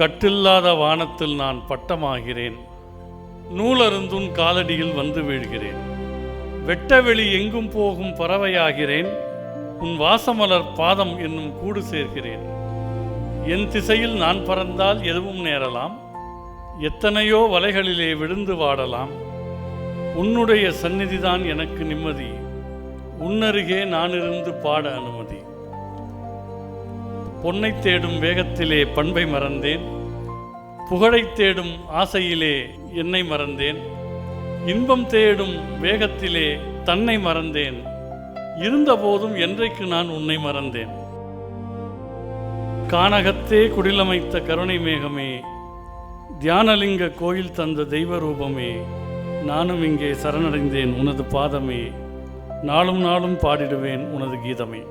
கட்டில்லாத வானத்தில் நான் பட்டமாகிறேன். நூலருந்துன் காலடியில் வந்து வீழ்கிறேன். வெட்டவெளி எங்கும் போகும் பறவையாகிறேன். உன் வாசமலர் பாதம் என்னும் கூடு சேர்கிறேன். என் திசையில் நான் பறந்தால் எதுவும் நேரலாம். எத்தனையோ வலைகளிலே விழுந்து வாடலாம். உன்னுடைய சந்நிதிதான் எனக்கு நிம்மதி. உன்னருகே நான் இருந்து பாட அனுமதி. பொன்னை தேடும் வேகத்திலே பண்பை மறந்தேன். புகழை தேடும் ஆசையிலே என்னை மறந்தேன். இன்பம் தேடும் வேகத்திலே தன்னை மறந்தேன். இருந்தபோதும் என்றைக்கு நான் உன்னை மறந்தேன். கானகத்தே குடிலமைத்த கருணை மேகமே, தியானலிங்க கோயில் தந்த தெய்வ ரூபமே, நானும் இங்கே சரணடைந்தேன் உனது பாதமே. நாளும் நாளும் பாடிடுவேன் உனது கீதமே.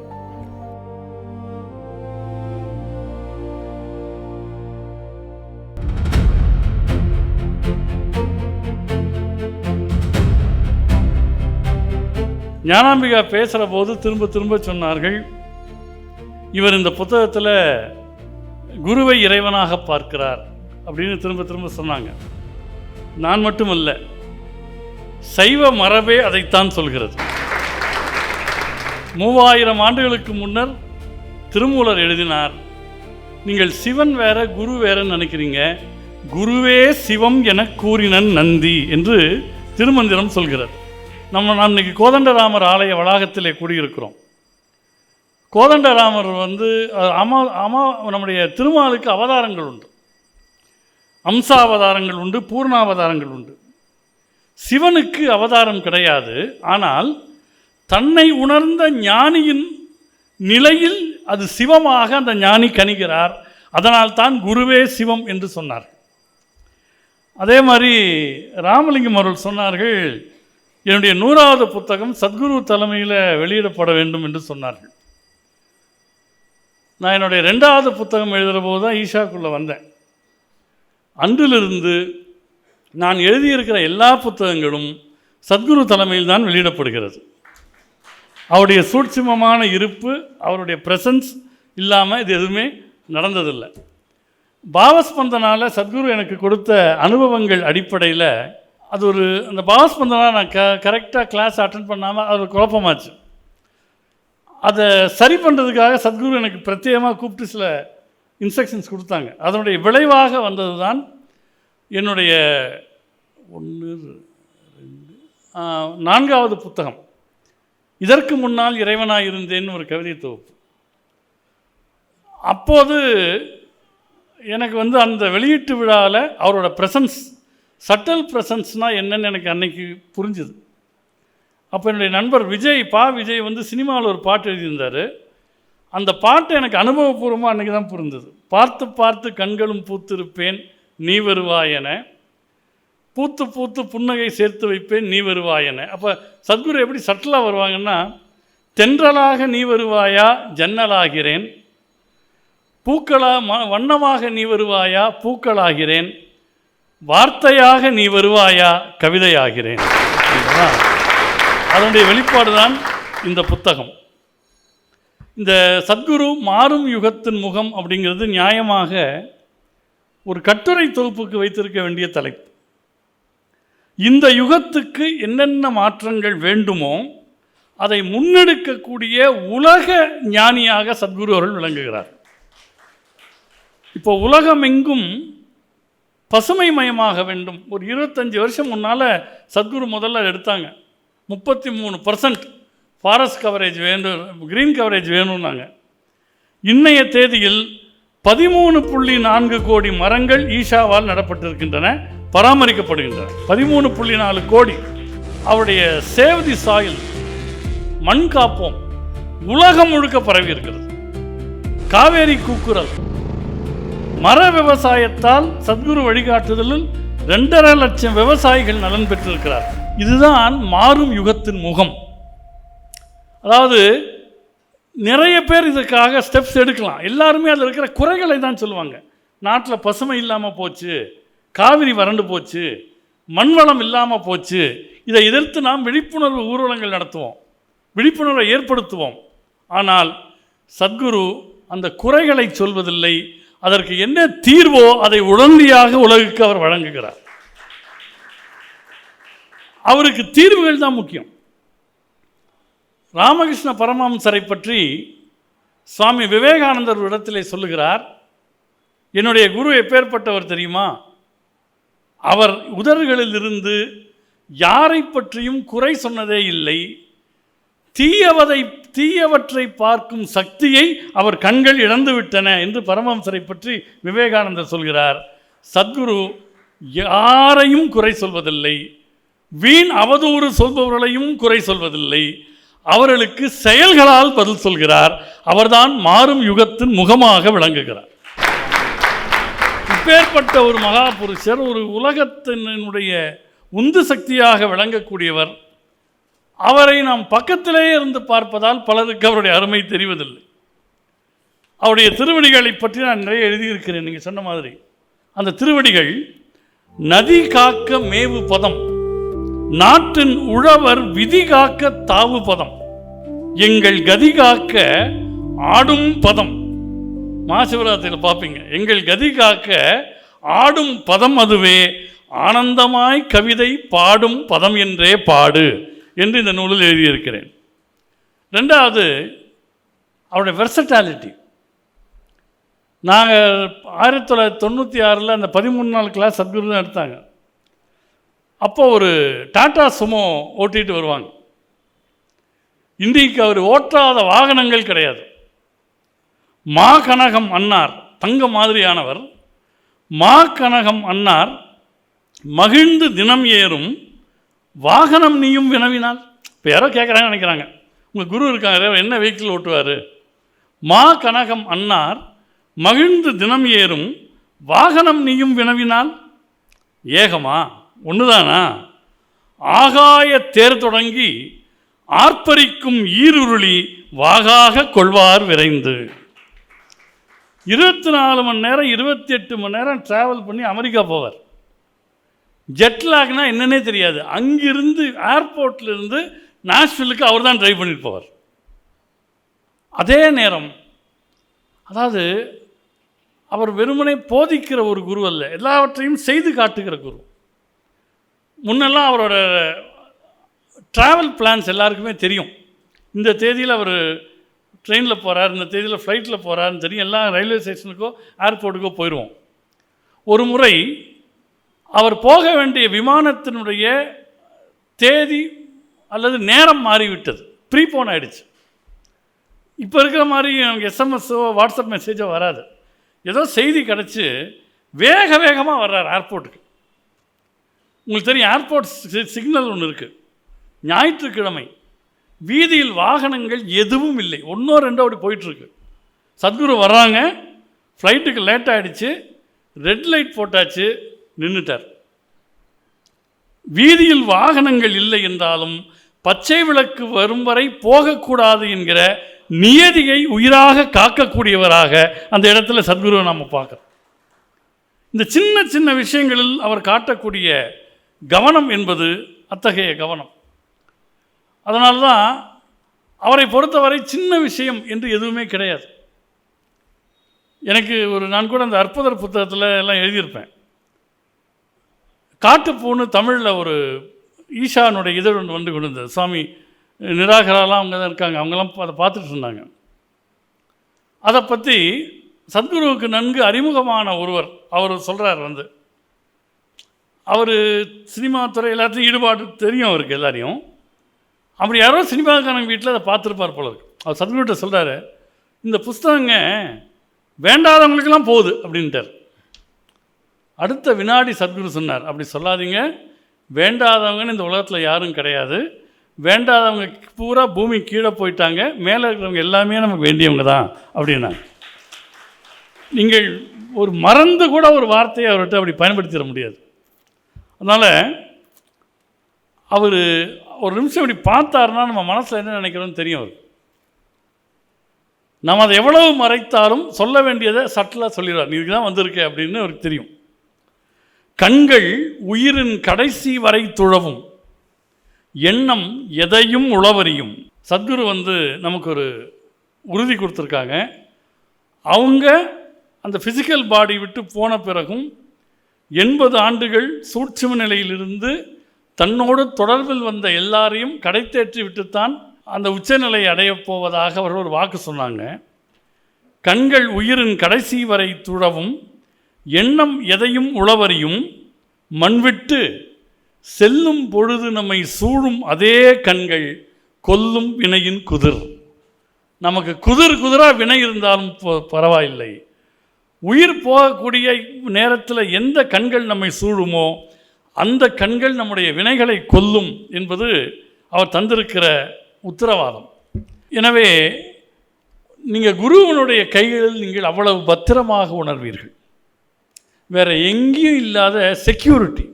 ஞானாம்பிகா பேசுகிற போது திரும்ப திரும்ப சொன்னார்கள், இவர் இந்த புத்தகத்தில் குருவை இறைவனாக பார்க்கிறார் அப்படின்னு திரும்ப திரும்ப சொன்னாங்க. நான் மட்டுமல்ல, சைவ மரபே அதைத்தான் சொல்கிறது. 3000 ஆண்டுகளுக்கு முன்னர் திருமூலர் எழுதினார், நீங்கள் சிவன் வேற குரு வேறன்னு நினைக்கிறீங்க, குருவே சிவம் என கூறினன் நந்தி என்று திருமந்திரம் சொல்கிறது. நாம் இன்னைக்கு கோதண்டராமர் ஆலய வளாகத்திலே கூடியிருக்கிறோம். கோதண்டராமர் நம்முடைய திருமாலுக்கு அவதாரங்கள் உண்டு. அம்சாவதாரங்கள் உண்டு, பூர்ணாவதாரங்கள் உண்டு. சிவனுக்கு அவதாரம் கிடையாது. ஆனால் தன்னை உணர்ந்த ஞானியின் நிலையில் அது சிவமாக அந்த ஞானி கணிகிறார். அதனால் தான் குருவே சிவம் என்று சொன்னார். அதே மாதிரி ராமலிங்கம் அவர்கள் சொன்னார்கள், என்னுடைய 100வது புத்தகம் சத்குரு தலைமையில் வெளியிடப்பட வேண்டும் என்று சொன்னார்கள். நான் என்னுடைய 2வது புத்தகம் எழுதுகிற போது தான் ஈஷாக்குள்ளே வந்தேன். அன்றிலிருந்து நான் எழுதியிருக்கிற எல்லா புத்தகங்களும் சத்குரு தலைமையில் தான் வெளியிடப்படுகிறது. அவருடைய சூட்சுமமான இருப்பு, அவருடைய ப்ரெசன்ஸ் இல்லாமல் இது எதுவுமே நடந்ததில்லை. பாவஸ்பந்தனால் சத்குரு எனக்கு கொடுத்த அனுபவங்கள் அடிப்படையில் அது அந்த பாவஸ்பந்தனால் நான் கரெக்டாக கிளாஸ் அட்டென்ட் பண்ணாமல் அது ஒரு குழப்பமாச்சு. அதை சரி பண்ணுறதுக்காக சத்குரு எனக்கு பிரத்யேகமாக கூப்பிட்டு சில இன்ஸ்ட்ரக்ஷன்ஸ் கொடுத்தாங்க. அதனுடைய விளைவாக வந்தது தான் என்னுடைய 4வது புத்தகம், இதற்கு முன்னால் இறைவனாக இருந்தேன்னு ஒரு கவிதை தொகுப்பு. அப்போது எனக்கு அந்த வெளியீட்டு விழாவில் அவரோட ப்ரெசன்ஸ், சட்டல் ப்ரெசன்ஸ்னால் என்னன்னு எனக்கு அன்னைக்கு புரிஞ்சுது. அப்போ என்னுடைய நண்பர் விஜய் சினிமாவில் ஒரு பாட்டு எழுதியிருந்தார். அந்த பாட்டு எனக்கு அனுபவபூர்வமாக அன்றைக்கி தான் புரிந்தது. பார்த்து பார்த்து கண்களும் பூத்திருப்பேன் நீ வருவாயென, பூத்து பூத்து புன்னகை சேர்த்து வைப்பேன் நீ வருவாயென. அப்போ சத்குரு எப்படி சட்டலாக வருவாங்கன்னா, தென்றலாக நீ வருவாயா ஜன்னலாகிறேன், வண்ணமாக நீ வருவாயா பூக்களாகிறேன், வார்த்தையாக நீ வருவாயா கவிதையாகிறேன். அதனுடைய வெளிப்பாடு தான் இந்த புத்தகம். இந்த சத்குரு மாறும் யுகத்தின் முகம் அப்படிங்கிறது நியாயமாக ஒரு கட்டுரை தொகுப்புக்கு வைத்திருக்க வேண்டிய தலைப்பு. இந்த யுகத்துக்கு என்னென்ன மாற்றங்கள் வேண்டுமோ அதை முன்னெடுக்கக்கூடிய உலக ஞானியாக சத்குரு அவர்கள் விளங்குகிறார். இப்போ உலகமெங்கும் பசுமைமயமாக வேண்டும். ஒரு 25 வருஷம் முன்னால் சத்குரு முதல்ல எடுத்தாங்க. 33% ஃபாரஸ்ட் கவரேஜ் வேணும், க்ரீன் கவரேஜ் வேணும்னாங்க. இன்றைய தேதியில் 13.4 கோடி மரங்கள் ஈஷாவால் நடப்பட்டிருக்கின்றன, பராமரிக்கப்படுகின்றன. 13.4 கோடி. அவருடைய சேவ் தி சாயில், மண் காப்போம், உலகம் முழுக்க பரவி இருக்கிறது. காவேரி கூக்குரல், மர விவசாயத்தால் சத்குரு வழிகாட்டுதலில் 2.5 லட்சம் விவசாயிகள் நலன் பெற்றிருக்கிறார். இதுதான் மாறும் யுகத்தின் முகம். அதாவது நிறைய பேர் இதுக்காக ஸ்டெப்ஸ் எடுக்கலாம். எல்லாருமே அதில் இருக்கிற குறைகளை தான் சொல்லுவாங்க. நாட்டில் பசுமை இல்லாமல் போச்சு, காவிரி வறண்டு போச்சு, மண்வளம் இல்லாமல் போச்சு. இதை எதிர்த்து நாம் விழிப்புணர்வு ஊர்வலங்கள் நடத்துவோம், விழிப்புணர்வை ஏற்படுத்துவோம். ஆனால் சத்குரு அந்த குறைகளை சொல்வதில்லை, அதற்கு என்ன தீர்வோ அதை உடனடியாக உலகுக்கு அவர் வழங்குகிறார். அவருக்கு தீர்வுகள் தான் முக்கியம். ராமகிருஷ்ண பரமஹம்சரை பற்றி சுவாமி விவேகானந்தர் இடத்திலே சொல்லுகிறார், என்னுடைய குரு எப்பேற்பட்டவர் தெரியுமா? அவர் உதடுகளில் இருந்து யாரை பற்றியும் குறை சொன்னதே இல்லை. தீயவற்றை பார்க்கும் சக்தியை அவர் கண்கள் இழந்துவிட்டன என்று பரமஹம்சரை பற்றி விவேகானந்தர் சொல்கிறார். சத்குரு யாரையும் குறை சொல்வதில்லை, வீண் அவதூறு சொல்பவர்களையும் குறை சொல்வதில்லை, அவர்களுக்கு செயல்களால் பதில் சொல்கிறார். அவர்தான் மாறும் யுகத்தின் முகமாக விளங்குகிறார். இப்பேற்பட்ட ஒரு மகா புருஷர், ஒரு உலகத்தினுடைய உந்து சக்தியாக விளங்கக்கூடியவர். அவரை நாம் பக்கத்திலேயே இருந்து பார்ப்பதால் பலருக்கு அவருடைய அருமை தெரிவதில்லை. அவருடைய திருவடிகளை பற்றி நான் நிறைய எழுதியிருக்கிறேன். நீங்கள் சொன்ன மாதிரி அந்த திருவடிகள் நதி காக்க மேவு பதம், நாட்டின் உழவர் விதி காக்க தாவு பதம், எங்கள் கதி காக்க ஆடும் பதம். மகாசிவராத்திரியில் பார்ப்பீங்க, எங்கள் கதி காக்க ஆடும் பதம் அதுவே, ஆனந்தமாய் கவிதை பாடும் பதம் என்றே பாடு என்று இந்த நூலில் எழுதியிருக்கிறேன். ரெண்டாவது, அவருடைய வெர்சட்டாலிட்டி. நாங்கள் 1996 அந்த 13 நாள் கிளாஸ் சத்குரு தான் எடுத்தாங்க. அப்போ ஒரு டாடா சுமோ ஓட்டிகிட்டு வருவாங்க. இன்றைக்கு அவர் ஓட்டாத வாகனங்கள் கிடையாது. மா கனகம் அன்னார், தங்க மாதிரியானவர். மா கனகம் அன்னார் மகிழ்ந்து தினம் ஏறும் வாகனம் நீயும் வினவினால். இப்போ யாரோ கேட்குறாங்க நினைக்கிறாங்க, உங்கள் குரு இருக்காங்க, என்ன வெஹிக்கிள் ஓட்டுவார்? மா கனகம் அன்னார் மகிழ்ந்து தினம் ஏறும் வாகனம் நீயும் வினவினால். ஏகமா ஒன்றுதானா? ஆகாய தேர் தொடங்கி ஆர்ப்பரிக்கும் ஈருருளி வாகாக கொள்வார் விரைந்து. 24 மணி நேரம் 28 மணி நேரம் ட்ராவல் பண்ணி அமெரிக்கா போவார். ஜெட்லாக்னா என்னன்னே தெரியாது. அங்கிருந்து ஏர்போர்ட்லேருந்து நாஷ்வில்லுக்கு அவர் தான் ட்ரைவ் பண்ணிட்டு போவார். அதே நேரம், அதாவது அவர் வெறுமனே போதிக்கிற ஒரு குரு அல்ல, எல்லாவற்றையும் செய்து காட்டுகிற குரு. முன்னெல்லாம் அவரோட ட்ராவல் பிளான்ஸ் எல்லாருக்குமே தெரியும். இந்த தேதியில் அவர் ட்ரெயினில் போகிறார், இந்த தேதியில் ஃப்ளைட்டில் போகிறாருன்னு தெரியும். எல்லாம் ரயில்வே ஸ்டேஷனுக்கோ ஏர்போர்ட்டுக்கோ போயிடுவோம். ஒரு முறை அவர் போக வேண்டிய விமானத்தினுடைய தேதி அல்லது நேரம் மாறிவிட்டது, ப்ரீபோன் ஆகிடுச்சு. இப்போ இருக்கிற மாதிரி எனக்கு எஸ்எம்எஸ்ஸோ வாட்ஸ்அப் மெசேஜோ வராது. ஏதோ செய்தி கிடச்சி வேகமாக வர்றார் ஏர்போர்ட்டுக்கு. உங்களுக்கு தெரியும், ஏர்போர்ட் சிக்னல் ஒன்று இருக்குது. ஞாயிற்றுக்கிழமை வீதியில் வாகனங்கள் எதுவும் இல்லை, 1 or 2 அப்படி போயிட்டுருக்கு. சத்குரு வர்றாங்க, ஃப்ளைட்டுக்கு லேட் ஆகிடுச்சு, ரெட் லைட் போட்டாச்சு, நின்றுட்டார். வீதியில் வாகனங்கள் இல்லை என்றாலும் பச்சை விளக்கு வரும் வரை போகக்கூடாது என்கிற நியதியை உயிராக காக்கக்கூடியவராக அந்த இடத்துல சத்குருவை நாம் பார்க்குறோம். இந்த சின்ன சின்ன விஷயங்களில் அவர் காட்டக்கூடிய கவனம் என்பது அத்தகைய கவனம். அதனால்தான் அவரை பொறுத்தவரை சின்ன விஷயம் என்று எதுவுமே கிடையாது. எனக்கு நான் கூட அந்த அற்புதர் புத்தகத்தில் எல்லாம் எழுதியிருப்பேன். காட்டுப்பூன்னு தமிழில் ஒரு ஈஷானுடைய இதழ் ஒன்று வந்து கொண்டு வந்தது. சுவாமி நிராகராலாம் அவங்க தான் இருக்காங்க, அவங்களாம் அதை பார்த்துட்டு இருந்தாங்க. அதை பற்றி சத்குருவுக்கு நன்கு அறிமுகமான ஒருவர் அவர் சொல்கிறார், அவர் சினிமா துறை எல்லாத்தையும் ஈடுபாடு தெரியும் அவருக்கு எல்லாரையும். அப்படி யாரோ சினிமாக்காரங்க வீட்டில் அதை பார்த்துருப்பார் போல இருக்கு. அவர் சத்குருகிட்ட சொல்கிறாரு, இந்த புஸ்தகங்க வேண்டாதவங்களுக்கெல்லாம் போகுது அப்படின்ட்டார். அடுத்த வினாடி சத்குரு சொன்னார், அப்படி சொல்லாதீங்க, வேண்டாதவங்கன்னு இந்த உலகத்தில் யாரும் கிடையாது. வேண்டாதவங்க பூரா பூமி கீழே போயிட்டாங்க, மேலே இருக்கிறவங்க எல்லாமே நமக்கு வேண்டியவங்க தான் அப்படின்னா. நீங்கள் ஒரு மறந்து கூட ஒரு வார்த்தையை அவர்கிட்ட அப்படி பயன்படுத்திட முடியாது. அதனால் அவர் ஒரு நிமிஷம் இப்படி பார்த்தாருன்னா நம்ம மனசில் என்ன நினைக்கிறோன்னு தெரியும். அவர் நம்ம அதை எவ்வளவு மறைத்தாலும் சொல்ல வேண்டியதை சட்டலாக சொல்லிடுவார். இதுக்கு தான் வந்திருக்கேன் அப்படின்னு அவருக்கு தெரியும். கண்கள் உயிரின் கடைசி வரை துழவும், எண்ணம் எதையும் உளவறியும். சத்குரு நமக்கு ஒரு உறுதி கொடுத்துருக்காங்க. அவங்க அந்த ஃபிசிக்கல் பாடி விட்டு போன பிறகும் 80 ஆண்டுகள் சூட்சும நிலையிலிருந்து தன்னோடு தொடர்பில் வந்த எல்லாரையும் கடைத்தேற்றி விட்டுத்தான் அந்த உச்சநிலை அடையப் போவதாக அவர்கள் ஒரு வாக்கு சொன்னாங்க. கண்கள் உயிரின் கடைசி வரை துழவும், எண்ணம் எதையும் உளவறியும், மண்விட்டு செல்லும் பொழுது நம்மை சூழும் அதே கண்கள் கொல்லும் வினையின் குதிர். நமக்கு குதிராக வினை இருந்தாலும் பரவாயில்லை, உயிர் போகக்கூடிய நேரத்தில் எந்த கண்கள் நம்மை சூழுமோ அந்த கண்கள் நம்முடைய வினைகளை கொல்லும் என்பது அவர் தந்திருக்கிற உத்தரவாதம். எனவே நீங்கள் குருவனுடைய கைகளில் நீங்கள் அவ்வளவு பத்திரமாக உணர்வீர்கள். வேறு எங்கேயும் இல்லாத செக்யூரிட்டி.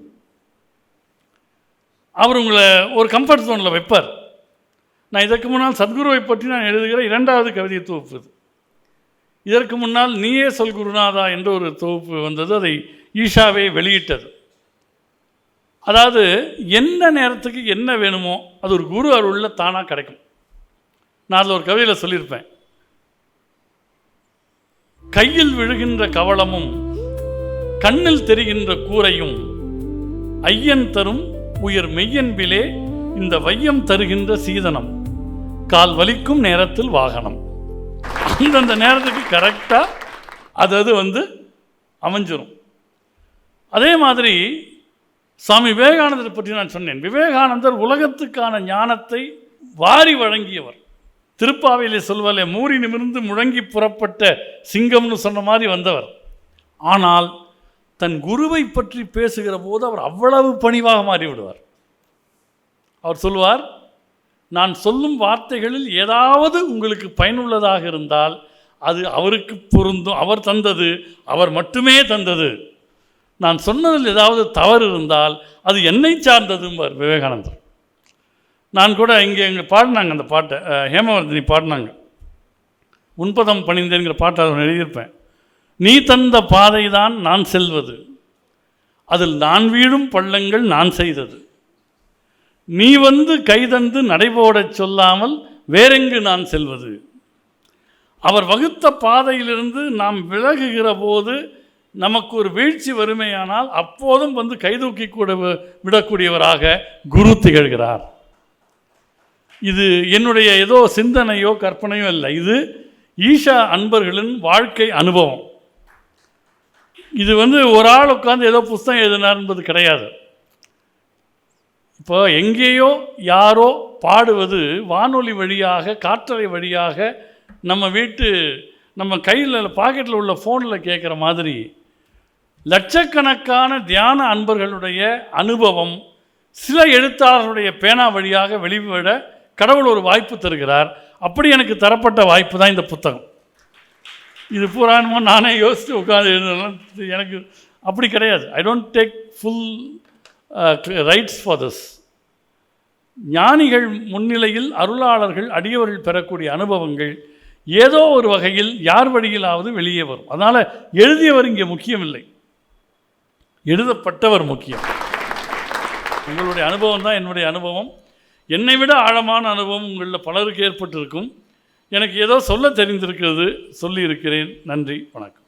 அவர் உங்களை ஒரு கம்ஃபர்ட் ஜோனில் வைப்பார். நான் இதற்கு முன்னால் சத்குருவை பற்றி நான் எழுதுகிற 2வது கவிதை தொகுப்பு. இதற்கு முன்னால் நீயே சொல் குருநாதா என்ற ஒரு தொகுப்பு வந்தது. அதை ஈஷாவே வெளியிட்டது. அதாவது என்ன நேரத்துக்கு என்ன வேணுமோ அது ஒரு குரு அருளில் தானாக கிடைக்கும். நான் அதில் ஒரு கவிதையில் சொல்லியிருப்பேன், கையில் விழுகின்ற கவளமும் கண்ணில் தெரிகின்ற கூரையும் ஐயன் தரும் உயிர் மெய்யன்பிலே இந்த வையம் தருகின்ற சீதனம், கால் வலிக்கும் நேரத்தில் வாகனம். அந்தந்த நேரத்துக்கு கரெக்டாக அது அமைஞ்சிரும். அதே மாதிரி சுவாமி விவேகானந்தரை பற்றி நான் சொன்னேன். விவேகானந்தர் உலகத்துக்கான ஞானத்தை வாரி வழங்கியவர். திருப்பாவையிலே சொல்வாலே, மூறி நிமிர்ந்து முழங்கி புறப்பட்ட சிங்கம்னு சொன்ன மாதிரி வந்தவர். ஆனால் தன் குருவை பற்றி பேசுகிற போது அவர் அவ்வளவு பணிவாக மாறிவிடுவார். அவர் சொல்வார், நான் சொல்லும் வார்த்தைகளில் ஏதாவது உங்களுக்கு பயனுள்ளதாக இருந்தால் அது அவருக்கு பொருந்தும், அவர் தந்தது, அவர் மட்டுமே தந்தது. நான் சொன்னதில் ஏதாவது தவறு இருந்தால் அது என்னை சார்ந்ததும்பார் விவேகானந்தர். நான் கூட இங்கே பாடினாங்க அந்த பாட்டை, ஹேமவர்தினி பாடினாங்க. உன்பதம் பணிந்தேங்கிற பாட்டை அதை எழுதியிருப்பேன். நீ தந்த பாதை தான் நான் செல்வது, அதில் நான் வீழும் பள்ளங்கள் நான் செய்தது, நீ வந்து கைதந்து நடைபோடச் சொல்லாமல் வேறெங்கு நான் செல்வது. அவர் வகுத்த பாதையிலிருந்து நாம் விலகுகிற போது நமக்கு ஒரு வீழ்ச்சி வறுமையானால் அப்போதும் கைதூக்கி கூட விடக்கூடியவராக குரு திகழ்கிறார். இது என்னுடைய ஏதோ சிந்தனையோ கற்பனையோ இல்லை, இது ஈஷா அன்பர்களின் வாழ்க்கை அனுபவம். இது ஒரு ஆள் உட்காந்து ஏதோ புஸ்தகம் எழுதினார் என்பது கிடையாது. இப்போ எங்கேயோ யாரோ பாடுவது வானொலி வழியாக, காற்றலை வழியாக நம்ம கையில் பாக்கெட்டில் உள்ள ஃபோனில் கேட்குற மாதிரி லட்சக்கணக்கான தியான அன்பர்களுடைய அனுபவம் சில எழுத்தாளர்களுடைய பேனா வழியாக வெளிவிட கடவுள் ஒரு வாய்ப்பு தருகிறார். அப்படி எனக்கு தரப்பட்ட வாய்ப்பு தான் இந்த புத்தகம். இது புராணமாக நானே யோசித்து உட்காந்து எழுதலாம், எனக்கு அப்படி கிடையாது. I don't take full rights for this. ஞானிகள் முன்னிலையில் அருளாளர்கள் அடியவர்கள் பெறக்கூடிய அனுபவங்கள் ஏதோ ஒரு வகையில் யார் வழியிலாவது வெளியே வரும். அதனால் எழுதியவர் இங்கே முக்கியமில்லை, எழுதப்பட்டவர் முக்கியம். உங்களுடைய அனுபவம் தான் என்னுடைய அனுபவம். என்னை விட ஆழமான அனுபவம் உங்களில் பலருக்கு ஏற்பட்டிருக்கும். எனக்கு ஏதோ சொல்ல தெரிந்திருக்கிறது, சொல்லியிருக்கிறேன். நன்றி, வணக்கம்.